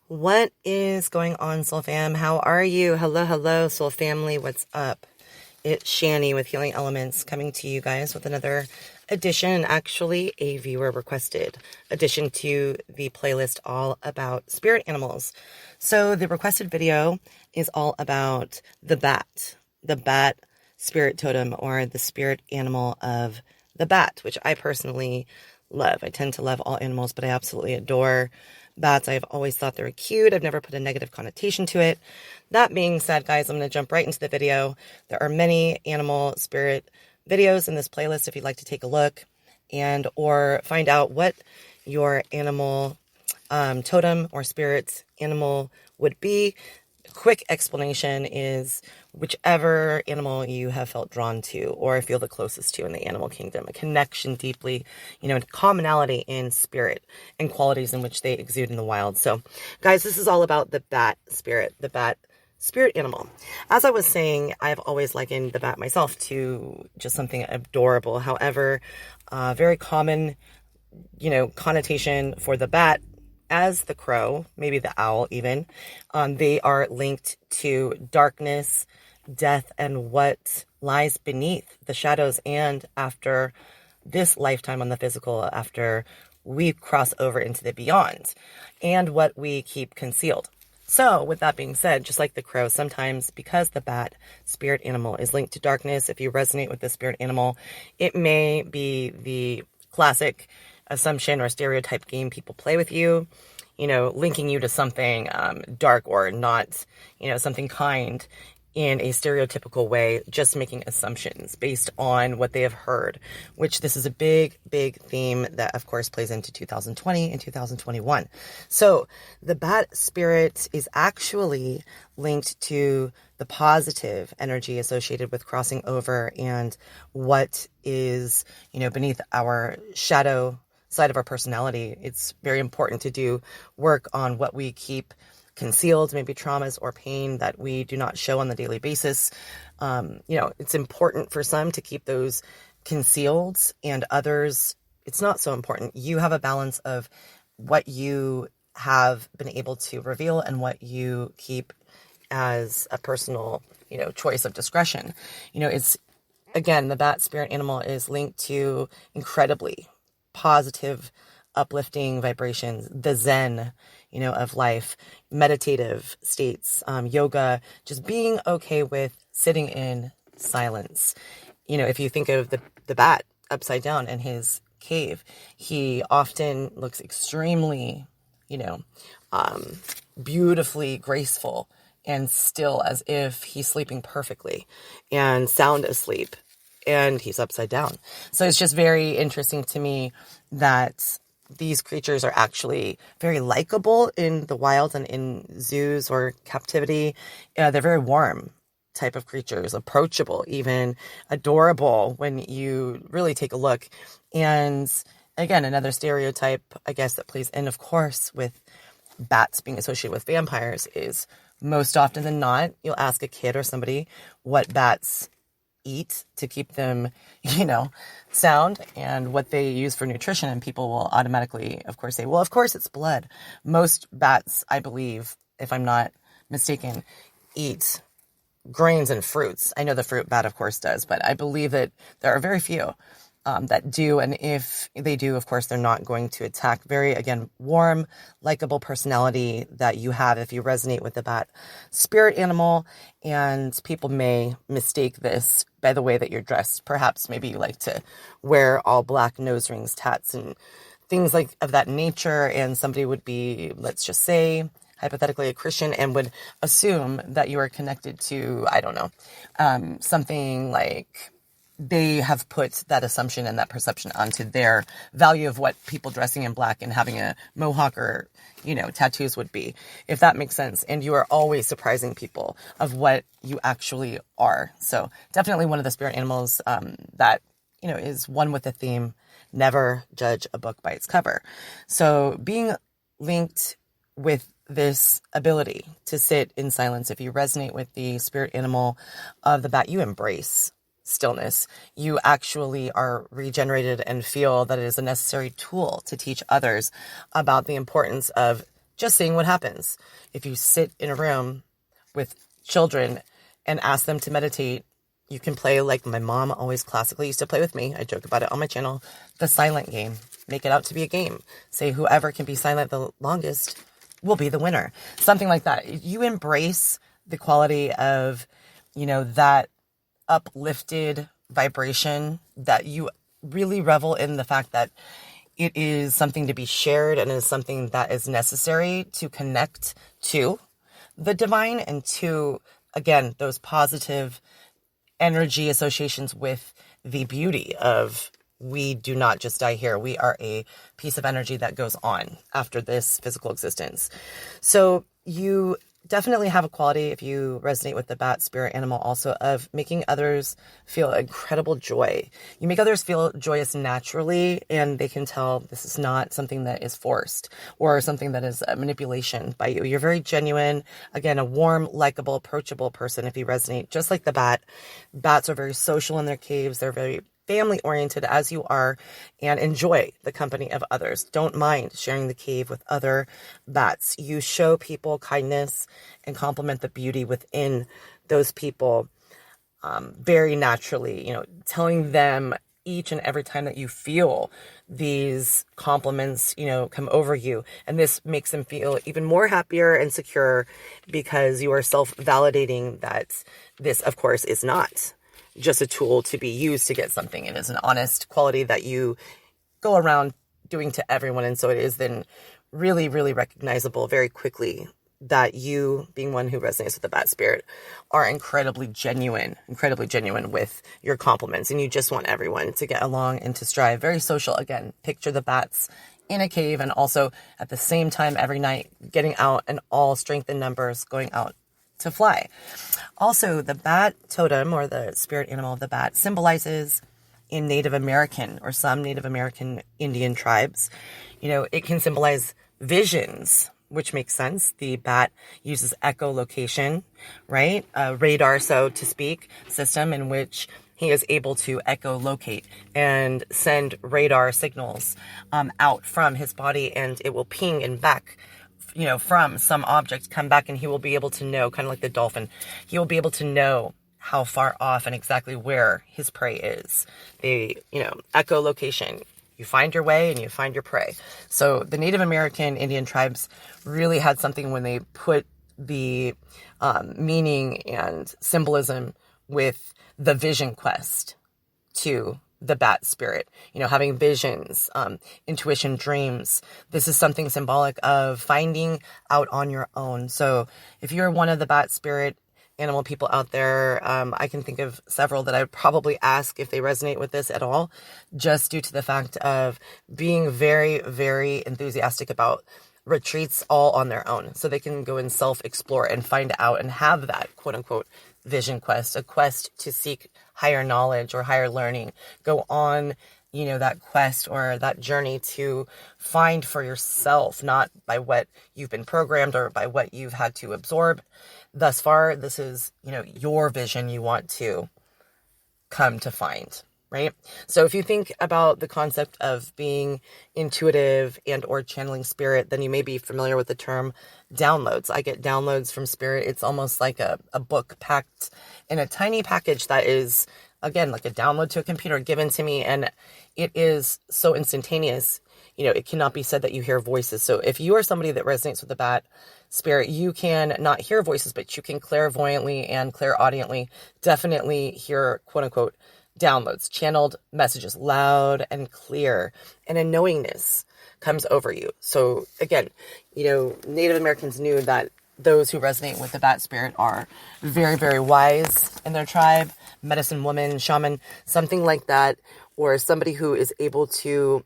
What is going on, Soul Fam? How are you? Hello, Soul Family. What's up? It's Shanny with Healing Elements coming to you guys with another addition, actually a viewer requested addition to the playlist all about spirit animals. So the requested video is all about the bat spirit totem, or the spirit animal of the bat, which I personally love. I tend to love all animals, but I absolutely adore bats. I've always thought they were cute. I've never put a negative connotation to it. That being said, guys, I'm going to jump right into the video. There are many animal spirit videos in this playlist if you'd like to take a look and or find out what your animal totem or spirit animal would be. Quick explanation is whichever animal you have felt drawn to or feel the closest to in the animal kingdom, a connection deeply, commonality in spirit and qualities in which they exude in the wild. So guys, this is all about the bat spirit animal. As I was saying, I've always likened the bat myself to just something adorable. However, very common, connotation for the bat as the crow, maybe the owl even, they are linked to darkness, death, and what lies beneath the shadows, and after this lifetime on the physical, after we cross over into the beyond, and what we keep concealed. So with that being said, just like the crow, sometimes because the bat spirit animal is linked to darkness, if you resonate with the spirit animal, it may be the classic assumption or stereotype game people play with you, linking you to something dark or not, something kind in a stereotypical way, just making assumptions based on what they have heard, which this is a big theme that of course plays into 2020 and 2021. So the bat spirit is actually linked to the positive energy associated with crossing over and what is, beneath our shadow side of our personality. It's very important to do work on what we keep concealed, maybe traumas or pain that we do not show on the daily basis. It's important for some to keep those concealed, and others, it's not so important. You have a balance of what you have been able to reveal and what you keep as a personal, choice of discretion. It's, again, the bat spirit animal is linked to incredibly positive, uplifting vibrations, the Zen, of life, meditative states, yoga, just being okay with sitting in silence. If you think of the bat upside down in his cave, he often looks extremely, beautifully graceful and still, as if he's sleeping perfectly and sound asleep, and he's upside down. So it's just very interesting to me that these creatures are actually very likable in the wild and in zoos or captivity. They're very warm type of creatures, approachable, even adorable when you really take a look. And again, another stereotype, I guess, that plays in, of course, with bats being associated with vampires is most often than not, you'll ask a kid or somebody what bats eat to keep them, sound, and what they use for nutrition, and people will automatically, of course, say, well, of course it's blood. Most bats, I believe, if I'm not mistaken, eat grains and fruits. I know the fruit bat, of course, does, but I believe that there are very few that do, and if they do, of course, they're not going to attack. Very, again, warm, likable personality that you have if you resonate with the bat spirit animal, and people may mistake this by the way that you're dressed. Perhaps maybe you like to wear all black nose rings, tats, and things like of that nature, and somebody would be, let's just say, hypothetically a Christian, and would assume that you are connected to, I don't know, something like they have put that assumption and that perception onto their value of what people dressing in black and having a mohawk or, tattoos would be, if that makes sense. And you are always surprising people of what you actually are. So definitely one of the spirit animals that, is one with the theme, never judge a book by its cover. So being linked with this ability to sit in silence, if you resonate with the spirit animal of the bat, you embrace stillness. You actually are regenerated and feel that it is a necessary tool to teach others about the importance of just seeing what happens. If you sit in a room with children and ask them to meditate, you can play like my mom always classically used to play with me. I joke about it on my channel, the silent game. Make it out to be a game. Say whoever can be silent the longest will be the winner. Something like that. You embrace the quality of, that uplifted vibration, that you really revel in the fact that it is something to be shared and is something that is necessary to connect to the divine and to, again, those positive energy associations with the beauty of we do not just die here. We are a piece of energy that goes on after this physical existence. So you definitely have a quality, if you resonate with the bat spirit animal, also of making others feel incredible joy. You make others feel joyous naturally, and they can tell this is not something that is forced or something that is a manipulation by you. You're very genuine. Again, a warm, likable, approachable person if you resonate, just like the bat. Bats are very social in their caves. They're very family oriented as you are, and enjoy the company of others. Don't mind sharing the cave with other bats. You show people kindness and compliment the beauty within those people very naturally, telling them each and every time that you feel these compliments, come over you. And this makes them feel even more happier and secure because you are self-validating that this, of course, is not just a tool to be used to get something. It is an honest quality that you go around doing to everyone. And so it is then really, really recognizable very quickly that you, being one who resonates with the bat spirit, are incredibly genuine with your compliments. And you just want everyone to get along and to strive. Very social. Again, picture the bats in a cave, and also at the same time every night getting out and all strength in numbers going out to fly. Also, the bat totem, or the spirit animal of the bat, symbolizes in Native American or some Native American Indian tribes, it can symbolize visions, which makes sense. The bat uses echolocation, right? A radar, so to speak, system in which he is able to echolocate and send radar signals out from his body, and it will ping and back from some object, come back, and he will be able to know, kind of like the dolphin, he will be able to know how far off and exactly where his prey is. Echolocation. You find your way and you find your prey. So the Native American Indian tribes really had something when they put the meaning and symbolism with the vision quest to the bat spirit, having visions, intuition, dreams. This is something symbolic of finding out on your own. So if you're one of the bat spirit animal people out there, I can think of several that I would probably ask if they resonate with this at all, just due to the fact of being very, very enthusiastic about retreats all on their own. So they can go and self-explore and find out and have that quote unquote vision quest, a quest to seek higher knowledge or higher learning. Go on, that quest or that journey to find for yourself, not by what you've been programmed or by what you've had to absorb thus far. This is, your vision you want to come to find, right? So if you think about the concept of being intuitive and or channeling spirit, then you may be familiar with the term downloads. I get downloads from spirit. It's almost like a book packed in a tiny package that is, again, like a download to a computer given to me. And it is so instantaneous. It cannot be said that you hear voices. So if you are somebody that resonates with the bat spirit, you can not hear voices, but you can clairvoyantly and clairaudiently definitely hear quote unquote downloads, channeled messages, loud and clear, and a knowingness comes over you. So again, Native Americans knew that those who resonate with the bat spirit are very, very wise in their tribe, medicine woman, shaman, something like that, or somebody who is able to,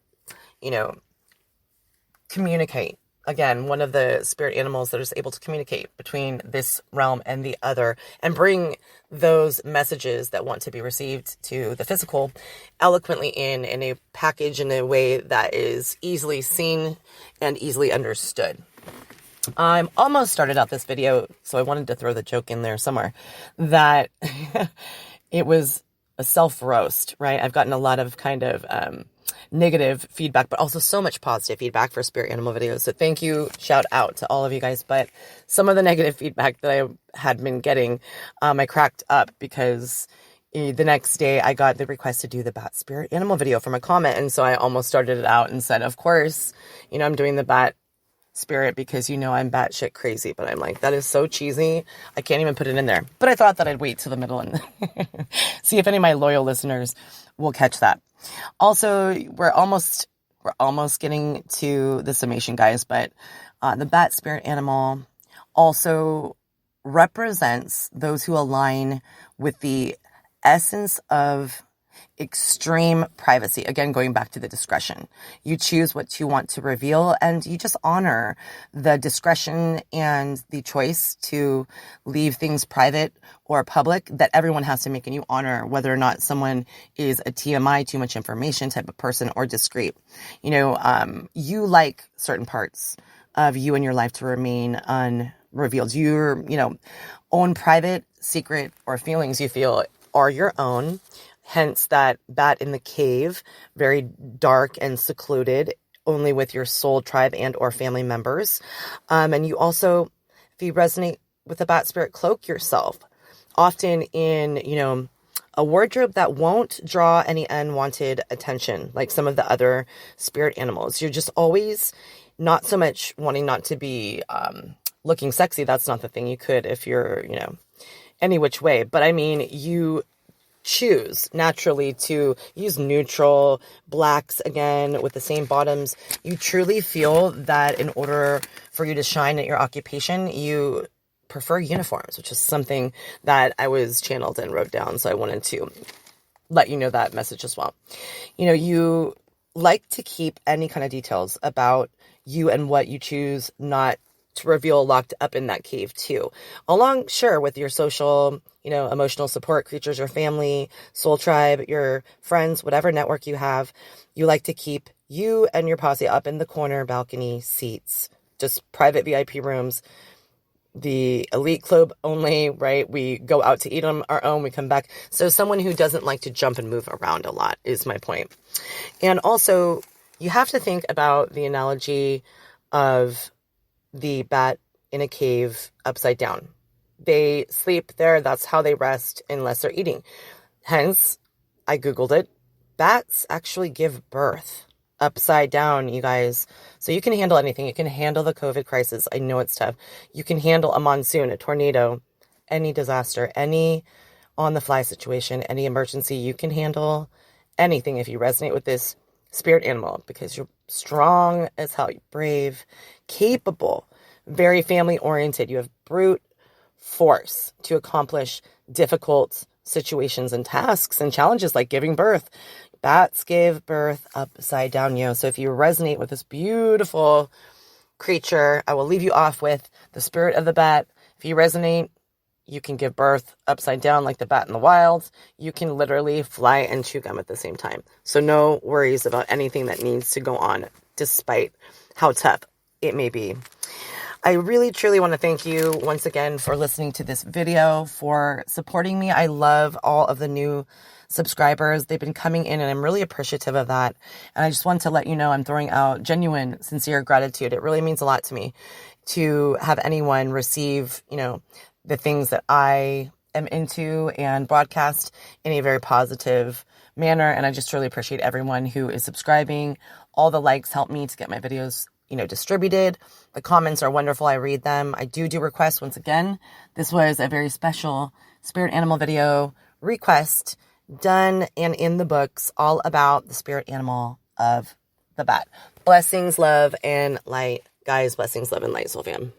communicate. Again, one of the spirit animals that is able to communicate between this realm and the other and bring those messages that want to be received to the physical eloquently in a package in a way that is easily seen and easily understood. I'm almost started out this video, so I wanted to throw the joke in there somewhere, that it was a self-roast, right? I've gotten a lot of kind of negative feedback, but also so much positive feedback for spirit animal videos. So thank you, shout out to all of you guys. But some of the negative feedback that I had been getting, I cracked up because the next day I got the request to do the bat spirit animal video from a comment. And so I almost started it out and said, of course, I'm doing the bat spirit because I'm batshit crazy. But I'm like, that is so cheesy. I can't even put it in there. But I thought that I'd wait till the middle and see if any of my loyal listeners will catch that. Also, we're almost getting to the summation, guys. But the bat spirit animal also represents those who align with the essence of extreme privacy. Again, going back to the discretion. You choose what you want to reveal and you just honor the discretion and the choice to leave things private or public that everyone has to make, and you honor whether or not someone is a TMI, too much information type of person, or discreet. You like certain parts of you and your life to remain unrevealed. Your, own private, secret, or feelings you feel are your own. Hence that bat in the cave, very dark and secluded, only with your soul tribe and or family members. And you also, if you resonate with the bat spirit, cloak yourself, often in, a wardrobe that won't draw any unwanted attention, like some of the other spirit animals. You're just always not so much wanting not to be looking sexy. That's not the thing. You could if you're, any which way. But I mean, you choose naturally to use neutral blacks again with the same bottoms. You truly feel that in order for you to shine at your occupation, you prefer uniforms, which is something that I was channeled and wrote down. So I wanted to let you know that message as well. You like to keep any kind of details about you and what you choose not to reveal locked up in that cave too. Along, sure, with your social, emotional support creatures, your family, soul tribe, your friends, whatever network you have, you like to keep you and your posse up in the corner, balcony, seats, just private VIP rooms, the elite club only, right? We go out to eat on our own, we come back. So someone who doesn't like to jump and move around a lot is my point. And also, you have to think about the analogy of the bat in a cave upside down. They sleep there. That's how they rest unless they're eating. Hence, I Googled it. Bats actually give birth upside down, you guys. So you can handle anything. You can handle the COVID crisis. I know it's tough. You can handle a monsoon, a tornado, any disaster, any on-the-fly situation, any emergency. You can handle anything if you resonate with this spirit animal because you're strong as hell. You're brave, capable, very family-oriented. You have brute force to accomplish difficult situations and tasks and challenges like giving birth. Bats give birth upside down, So if you resonate with this beautiful creature, I will leave you off with the spirit of the bat. If you resonate, you can give birth upside down like the bat in the wild. You can literally fly and chew gum at the same time. So no worries about anything that needs to go on, despite how tough it may be. I really, truly want to thank you once again for listening to this video, for supporting me. I love all of the new subscribers. They've been coming in and I'm really appreciative of that. And I just want to let you know I'm throwing out genuine, sincere gratitude. It really means a lot to me to have anyone receive, the things that I am into and broadcast in a very positive manner. And I just really appreciate everyone who is subscribing. All the likes help me to get my videos, distributed. The comments are wonderful. I read them. I do requests. Once again, this was a very special spirit animal video request done and in the books, all about the spirit animal of the bat. Blessings, love, and light. Guys, blessings, love, and light, soul fam.